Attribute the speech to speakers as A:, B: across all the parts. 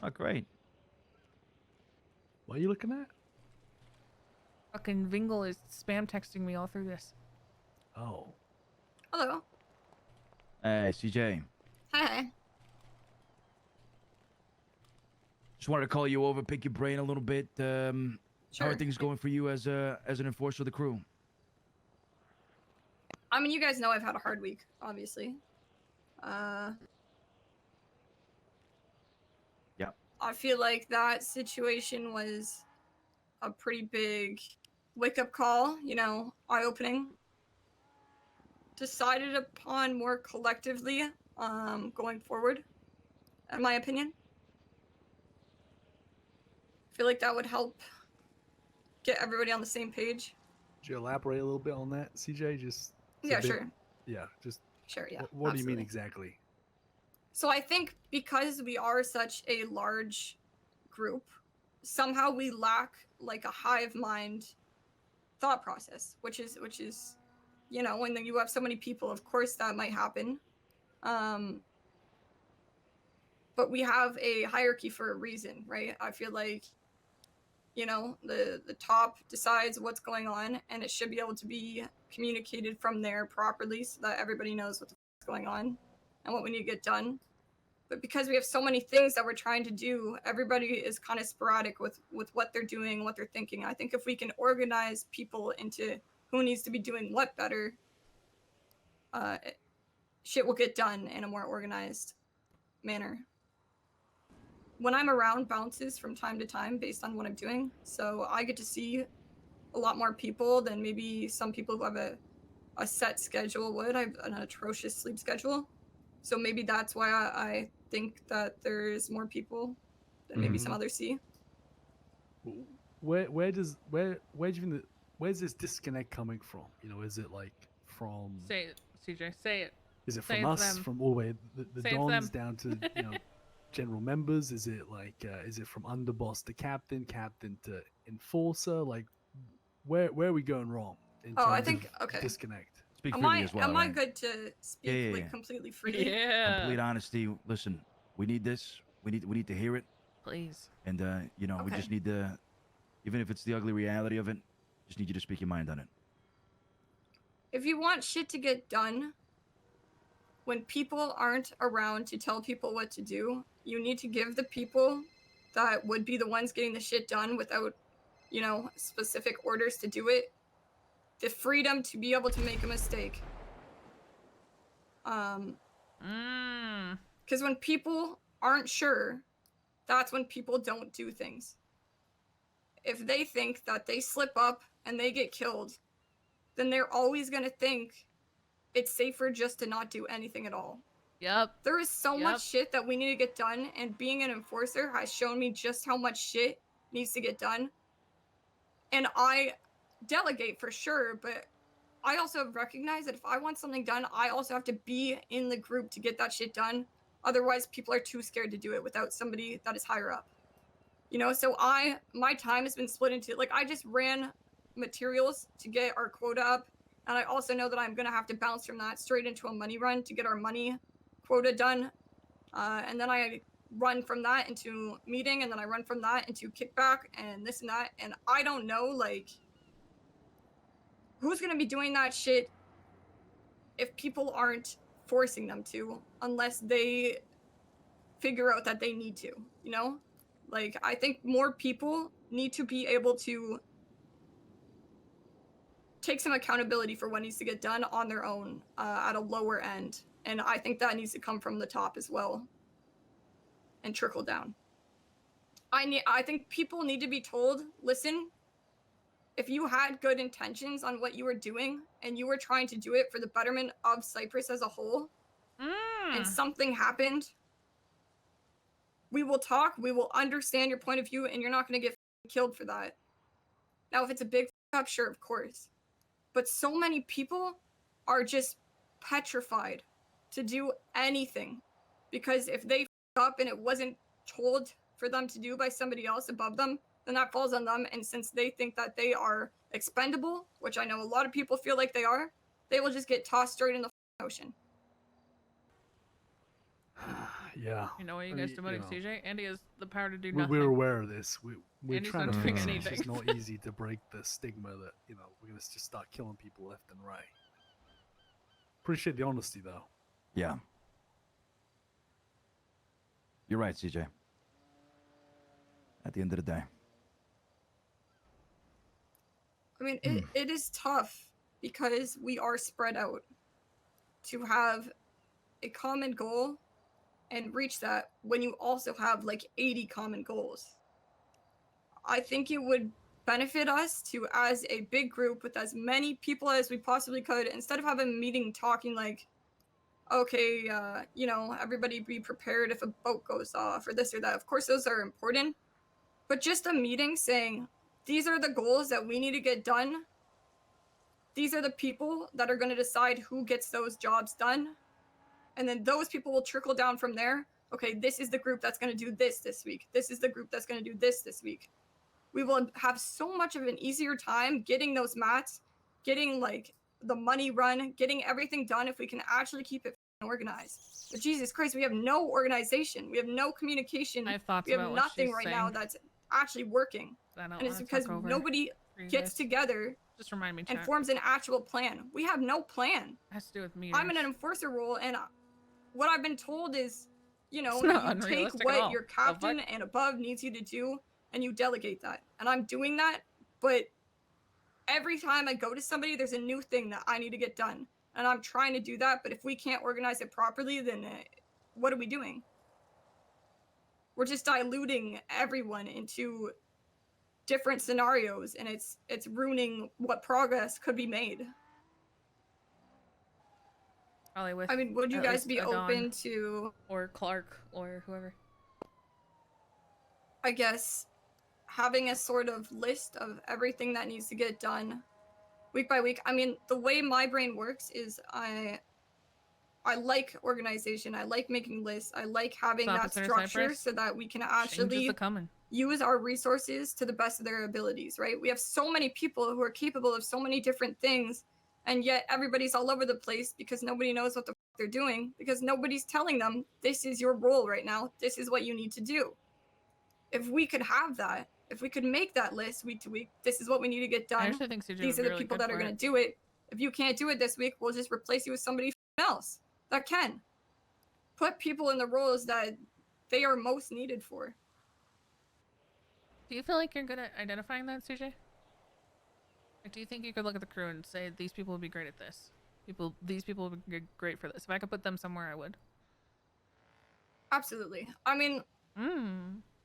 A: Oh, great.
B: What are you looking at?
C: Fucking Vingle is spam texting me all through this.
B: Oh.
D: Hello.
A: Hey, CJ.
D: Hi.
A: Just wanted to call you over, pick your brain a little bit. How
D: Sure.
A: are things going for you as an enforcer of the crew?
D: I mean, you guys know I've had a hard week, obviously.
A: Yeah.
D: I feel like that situation was a pretty big wake-up call, you know, eye-opening. Decided upon more collectively going forward, in my opinion. I feel like that would help get everybody on the same page.
B: Could you elaborate a little bit on that, CJ? Just
D: Yeah, sure.
B: Yeah, just
D: Sure, yeah.
B: What do you mean exactly?
D: So I think because we are such a large group, somehow we lack like a hive mind thought process, which is you know, when you have so many people, of course that might happen. But we have a hierarchy for a reason, right? I feel like, you know, the top decides what's going on, and it should be able to be communicated from there properly so that everybody knows what's going on and what we need to get done. But because we have so many things that we're trying to do, everybody is kind of sporadic with what they're doing, what they're thinking. I think if we can organize people into who needs to be doing what better, shit will get done in a more organized manner. When I'm around bounces from time to time based on what I'm doing, so I get to see a lot more people than maybe some people who have a set schedule would. I have an atrocious sleep schedule, so maybe that's why I think that there's more people than maybe some others see.
B: Where do you think where's this disconnect coming from? You know, is it like from?
C: Say it, CJ. Say it.
B: Is it
C: Say
B: from
C: it
B: us,
C: them.
B: from all the way the
C: Say it
B: dons
C: them.
B: down to you know general members? Is it like is it from underboss to captain, captain to enforcer? Like where are we going wrong in terms
D: I think
B: of
D: okay.
B: disconnect?
A: Speak freely as well.
D: Am
A: right?
D: I good to speak
A: Yeah.
D: like completely freely?
C: Yeah.
A: Complete honesty. Listen, we need this. We need to hear it.
C: Please.
A: And you know, we
D: Okay.
A: just need to, even if it's the ugly reality of it, just need you to speak your mind on it.
D: If you want shit to get done, when people aren't around to tell people what to do, you need to give the people that would be the ones getting the shit done without, you know, specific orders to do it, the freedom to be able to make a mistake. Because when people aren't sure, that's when people don't do things. If they think that they slip up and they get killed, then they're always going to think it's safer just to not do anything at all.
C: Yep.
D: There is so much shit that we need to get done, and being an enforcer has shown me just how much shit needs to get done. And I delegate for sure, but I also recognize that if I want something done, I also have to be in the group to get that shit done. Otherwise, people are too scared to do it without somebody that is higher up. You know, so my time has been split into, like, I just ran materials to get our quota up, and I also know that I'm gonna have to bounce from that straight into a money run to get our money quota done, and then I run from that into meeting, and then I run from that into kickback and this and that, and I don't know, like, who's gonna be doing that shit if people aren't forcing them to, unless they figure out that they need to, you know? Like, I think more people need to be able to take some accountability for what needs to get done on their own at a lower end. And I think that needs to come from the top as well and trickle down. I think people need to be told, listen, if you had good intentions on what you were doing and you were trying to do it for the betterment of Cyprus as a whole, and something happened, we will talk, we will understand your point of view, and you're not going to get killed for that. Now, if it's a big up, sure, of course. But so many people are just petrified to do anything, because if they up and it wasn't told for them to do by somebody else above them, then that falls on them. And since they think that they are expendable, which I know a lot of people feel like they are, they will just get tossed straight in the ocean.
B: Yeah.
C: You know what you
B: I
C: guys
B: mean,
C: demoting
B: you know,
C: CJ? Andy has the power to do
B: we,
C: nothing.
B: we're aware of this. We're
C: Andy's
B: trying
C: not
B: to
C: doing
B: fix it. It's just
C: anything.
B: not easy to break the stigma that, you know, we're going to just start killing people left and right. Appreciate the honesty, though.
A: Yeah. You're right, CJ. At the end of the day.
D: I mean, it is tough because we are spread out. To have a common goal and reach that when you also have like 80 common goals. I think it would benefit us to, as a big group with as many people as we possibly could, instead of having a meeting talking like, okay, you know, everybody be prepared if a boat goes off or this or that. Of course, those are important, but just a meeting saying, these are the goals that we need to get done. These are the people that are going to decide who gets those jobs done. And then those people will trickle down from there. Okay, this is the group that's going to do this week. This is the group that's going to do this week. We will have so much of an easier time getting those mats, getting like the money run, getting everything done if we can actually keep it organized. But Jesus Christ, we have no organization. We have no communication.
C: I have thoughts
D: We have
C: about what
D: nothing
C: she's
D: right
C: saying.
D: now that's actually working.
C: I don't
D: And it's
C: wanna
D: because
C: talk over
D: nobody
C: for you
D: gets
C: guys.
D: together
C: Just remind me,
D: and
C: chat.
D: forms an actual plan. We have no plan.
C: It has to do with meters.
D: I'm in an enforcer role, and what I've been told is, you know,
C: It's not
D: you take
C: unrealistic at
D: what
C: all.
D: your
C: The
D: captain
C: fuck?
D: and above needs you to do, and you delegate that. And I'm doing that, but every time I go to somebody, there's a new thing that I need to get done. And I'm trying to do that, but if we can't organize it properly, then what are we doing? We're just diluting everyone into different scenarios, and it's ruining what progress could be made.
C: Probably with.
D: I mean, would you
C: at
D: guys
C: least
D: be
C: Adon
D: open to,
C: or Clark or whoever?
D: I guess, having a sort of list of everything that needs to get done week by week? I mean, the way my brain works is I like organization. I like making lists. I like having
C: Stop
D: that
C: at Center
D: structure
C: Cypress.
D: so that we can
C: Changes
D: actually
C: a coming.
D: use our resources to the best of their abilities, right? We have so many people who are capable of so many different things, and yet everybody's all over the place because nobody knows what the fuck they're doing, because nobody's telling them, this is your role right now. This is what you need to do. If we could have that, if we could make that list week to week, this is what we need to get
C: I
D: done.
C: actually think CJ
D: These
C: would
D: are
C: be
D: the
C: really
D: people
C: good
D: that are
C: for
D: going
C: it.
D: to do it. If you can't do it this week, we'll just replace you with somebody else that can. Put people in the roles that they are most needed for.
C: Do you feel like you're good at identifying that, CJ? Like, do you think you could look at the crew and say these people would be great at this? These people would be great for this. If I could put them somewhere, I would.
D: Absolutely. I mean,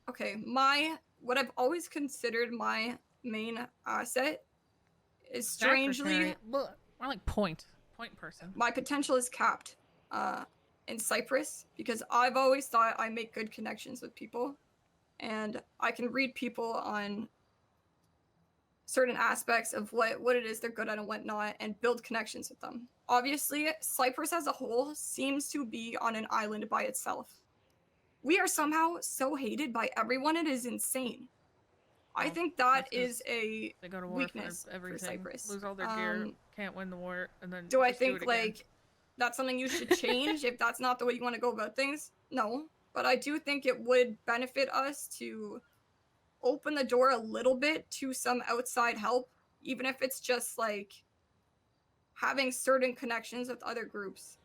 D: okay, what I've always considered my main asset is strangely
C: more like point person.
D: my potential is capped in Cyprus, because I've always thought I make good connections with people, and I can read people on certain aspects of what it is they're good at and whatnot, and build connections with them. Obviously, Cyprus as a whole seems to be on an island by itself. We are somehow so hated by everyone, it is insane. I think that is a
C: They go to war
D: weakness
C: for everything,
D: Cyprus.
C: lose all their gear, can't win the war, and then
D: Do I
C: just do
D: think
C: it again.
D: like that's something you should change if that's not the way you want to go about things? No, but I do think it would benefit us to open the door a little bit to some outside help, even if it's just like having certain connections with other groups.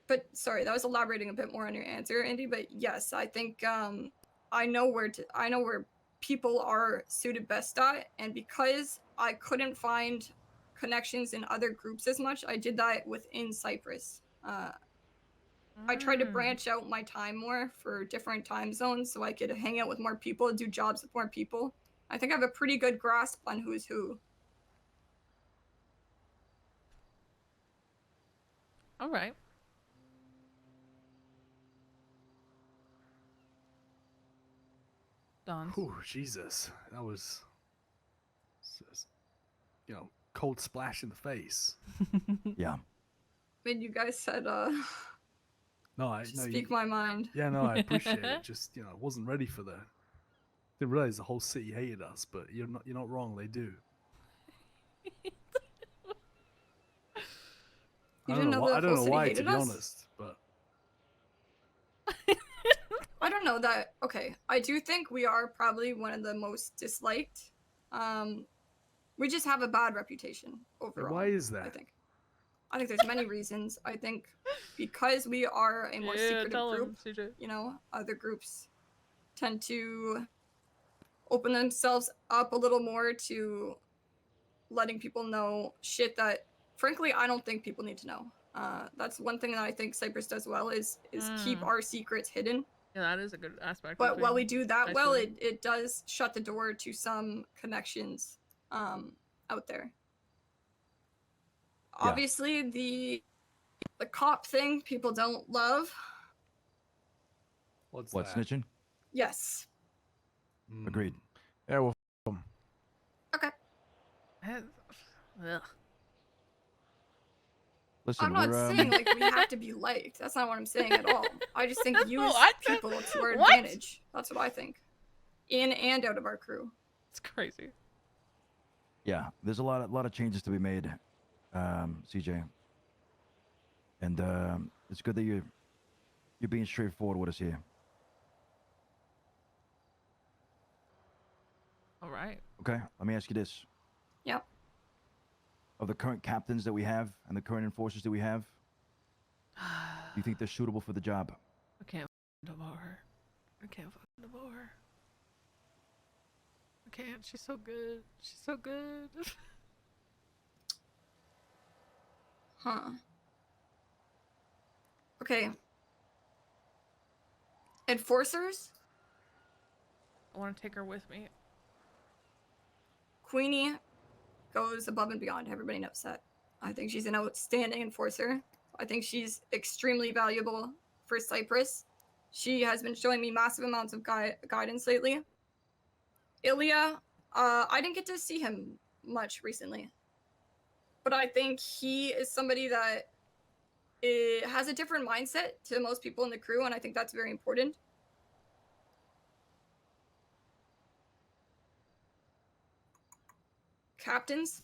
D: But sorry, that was elaborating a bit more on your answer, Andy. But yes, I think I know where people are suited best at, and because I couldn't find connections in other groups as much, I did that within Cyprus. I tried to branch out my time more for different time zones so I could hang out with more people, do jobs with more people. I think I have a pretty good grasp on who's who.
C: All right. Don.
B: Whew, Jesus, that was, you know, cold splash in the face.
A: Yeah.
D: I mean, you guys said,
B: No, I
D: just
B: no,
D: speak my mind.
B: Yeah, no, I appreciate it. Just, you know, I wasn't ready for that. Didn't realize the whole city hated us, but you're not wrong. They do.
D: You didn't know the
B: I don't
D: whole
B: know
D: city
B: why, to
D: hated
B: be
D: us?
B: honest, but
D: I don't know that. Okay, I do think we are probably one of the most disliked. We just have a bad reputation overall.
B: why is
D: I
B: that?
D: think. I think there's many reasons. I think because we are a more
C: Yeah,
D: secretive
C: tell him,
D: group,
C: CJ.
D: you know, other groups tend to open themselves up a little more to letting people know shit that, frankly, I don't think people need to know. That's one thing that I think Cyprus does well is keep our secrets hidden.
C: Yeah, that is a good aspect.
D: But while we do that well,
C: isolating.
D: it does shut the door to some connections out there.
A: Yeah.
D: Obviously, the cop thing people don't love.
B: What's
A: What,
B: that?
A: snitching?
D: Yes.
B: Mm.
A: Agreed.
E: Yeah, well,
D: Okay.
C: Ugh.
A: Listen,
D: I'm not
A: we're
D: saying like we have to be liked. That's not what I'm saying at all. I just think use
C: What?
D: people to our
C: What?
D: advantage. That's what I think. In and out of our crew.
C: It's crazy.
A: yeah, there's a lot of changes to be made, CJ. And it's good that you're being straightforward with us here.
C: All right.
A: Okay, let me ask you this.
D: Yep.
A: Of the current captains that we have and the current enforcers that we have, do you think they're suitable for the job?
C: I can't devote her. I can't fucking devote her. I can't. She's so good. She's so good.
D: Huh. Okay. Enforcers?
C: I want to take her with me.
D: Queenie goes above and beyond. Everybody knows that. I think she's an outstanding enforcer. I think she's extremely valuable for Cyprus. She has been showing me massive amounts of guidance lately. Ilya, I didn't get to see him much recently. But I think he is somebody that has a different mindset to most people in the crew, and I think that's very important. Captains?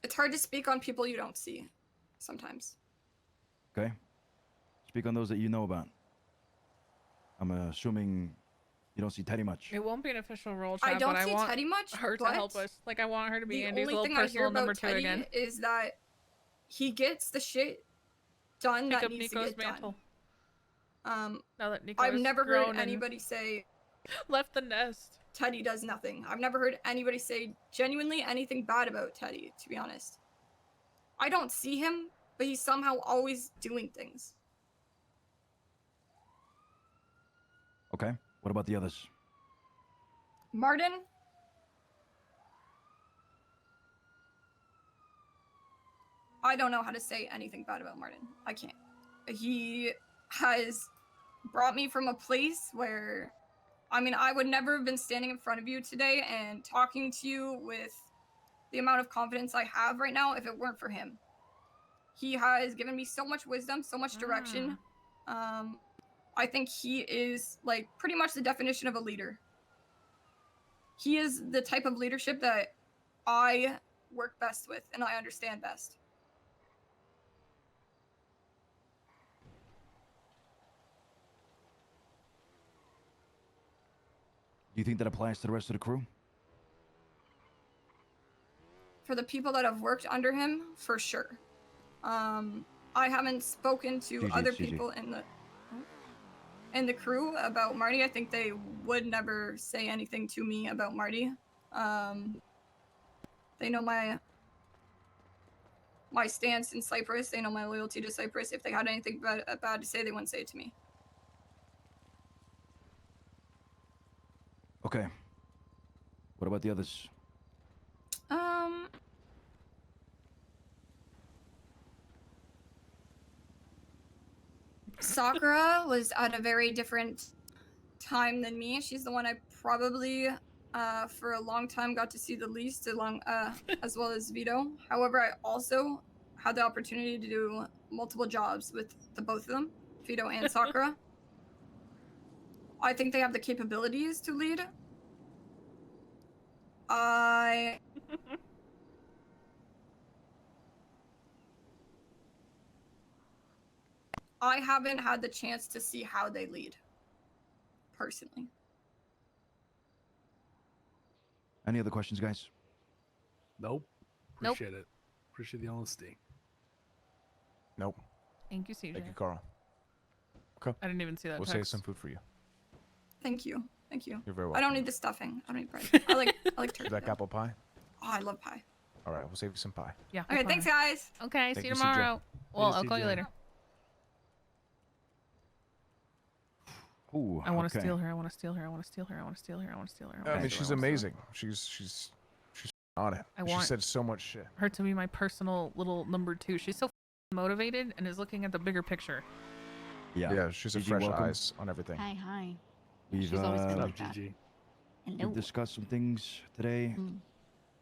D: It's hard to speak on people you don't see sometimes.
A: Okay. Speak on those that you know about. I'm assuming you don't see Teddy much.
C: It won't be an official role chat,
D: I don't
C: but I
D: see
C: want
D: Teddy much,
C: her to
D: but
C: help us. Like, I want her to be
D: the
C: Andy's
D: only
C: little
D: thing I hear
C: personal number
D: about
C: 2
D: Teddy
C: again.
D: is that he gets the shit done
C: Pick
D: that
C: up
D: needs
C: Nico's
D: to get
C: mantle.
D: done.
C: Now that Nico
D: I've
C: has
D: never
C: grown
D: heard
C: and
D: anybody say
C: left the nest.
D: Teddy does nothing. I've never heard anybody say genuinely anything bad about Teddy, to be honest. I don't see him, but he's somehow always doing things.
A: Okay. What about the others?
D: Martin? I don't know how to say anything bad about Martin. I can't. He has brought me from a place where, I mean, I would never have been standing in front of you today and talking to you with the amount of confidence I have right now if it weren't for him. He has given me so much wisdom, so much direction. I think he is like pretty much the definition of a leader. He is the type of leadership that I work best with and I understand best.
A: Do you think that applies to the rest of the crew?
D: For the people that have worked under him, for sure. I haven't spoken to
A: GG,
D: other
A: GG.
D: people in the crew about Marty. I think they would never say anything to me about Marty. They know my stance in Cyprus. They know my loyalty to Cyprus. If they had anything bad to say, they wouldn't say it to me.
A: Okay. What about the others?
D: Sakura was at a very different time than me. She's the one I probably for a long time got to see the least along as well as Vito. However, I also had the opportunity to do multiple jobs with the both of them, Vito and Sakura. I think they have the capabilities to lead. I haven't had the chance to see how they lead, personally.
A: Any other questions, guys?
B: Nope.
C: Nope.
B: Appreciate it. Appreciate the honesty.
E: Nope.
C: Thank you, CJ.
E: Thank you, Carl.
C: I didn't even see that
E: We'll save
C: text.
E: some food for you.
D: Thank you. Thank you.
E: You're very
D: I
E: welcome.
D: don't need the stuffing. I don't need bread. I like turkey.
E: You like
D: though.
E: apple pie?
D: Oh, I love pie.
E: All right, we'll save you some pie.
C: Yeah.
D: Okay,
C: no
D: thanks,
C: problem.
D: guys.
C: Okay,
E: Thank
C: see
E: you,
C: you
E: CJ.
C: tomorrow. Well,
B: you,
C: I'll call you
B: CJ.
C: later.
A: Ooh,
C: I want to
A: okay.
C: steal her. I want to steal her. I want to steal her. I want to steal her. I want to steal her.
E: I mean,
C: wanna
E: she's
C: steal her.
E: amazing. She's on it.
C: I
E: She
C: want-
E: said so much shit.
C: Her to be my personal little number 2. She's so motivated and is looking at the bigger picture.
A: Yeah.
E: Yeah, she's a
A: Gigi,
E: fresh
A: welcome.
E: eyes on everything.
F: Hi.
A: We've,
F: She's always
B: What
F: been
B: up,
F: like that.
B: Gigi?
F: Hello.
A: we've discussed some things today.
F: Mm.